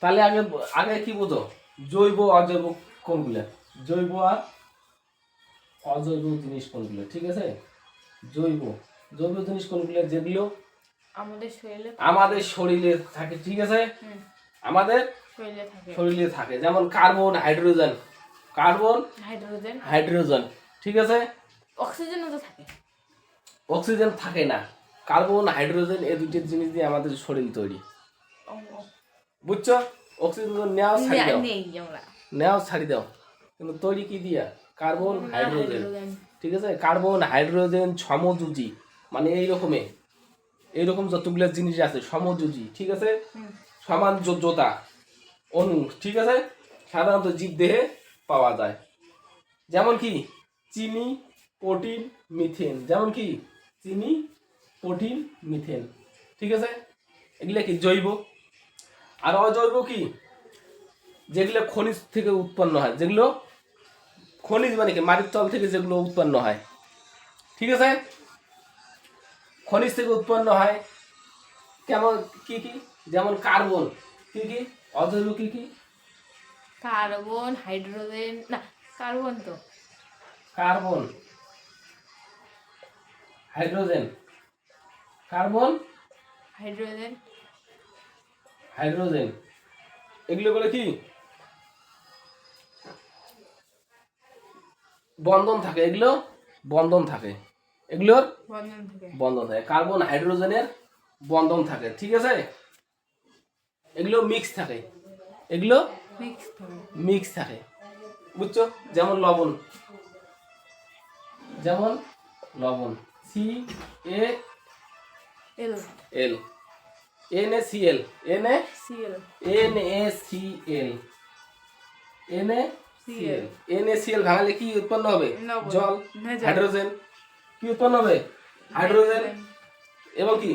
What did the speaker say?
তাহলে আগে আগে কি বুঝো, জৈব অজৈব কোনগুলো, জৈব আর অজৈব জিনিস কোনগুলো, ঠিক আছে? জৈব জৈব জিনিস কোনগুলো, যেগুলো আমাদের শরীরে থাকে, ঠিক আছে? আমাদের শরীরে থাকে, যেমন কার্বন, হাইড্রোজেন, কার্বন হাইড্রোজেন, ঠিক আছে? অক্সিজেন থাকে না, কার্বন হাইড্রোজেন এই দুটি জিনিস দিয়ে আমাদের শরীর তৈরি, বুঝছো? অক্সিজেন নেওয়া ছাড়ি দাও, কিন্তু তৈরি কি দিয়া? কার্বন হাইড্রোজেন, ঠিক আছে? কার্বন হাইড্রোজেন সমযোজী, মানে এইরকম যতগুলো জিনিস আছে সমযোজী, ঠিক আছে? সমান যোজ্যতা অণু, ঠিক আছে? সাধারণত জীব দেহে পাওয়া যায়, যেমন কি চিনি, প্রোটিন, মিথেন, যেমন কি চিনি, প্রোটিন, মিথেন, ঠিক আছে? এগুলো কি জৈব। আর অজৈব কি? যেগুলো খনিজ থেকে উৎপন্ন হয়, যেগুলো খনিজ মানে কি মাটির তল থেকে যেগুলো উৎপন্ন হয়, ঠিক আছে? খনিজ থেকে উৎপন্ন হয়, কেমন কি কি? যেমন কার্বন, কি কি? অজৈব কি কি? কার্বন, হাইড্রোজেন, না কার্বন তো, carbon, hydrogen, carbon, hydrogen, hydrogen, এগুলো বলে কি বন্ধন থাকে, এগুলো বন্ধন থাকে, এগুলোর বন্ধন থাকে, কার্বন হাইড্রোজেনের বন্ধন থাকে, ঠিক আছে? এগুলো মিক্স থাকে, এগুলো মিক্স থাকে, বুঝছো? যেমন লবণ, যেমন লবণ সি এ এল এল, NaCl, NaCl ভাঙালে কি উৎপন্ন হবে? জল। হাইড্রোজেন কি উৎপন্ন হবে? হাইড্রোজেন এবং কি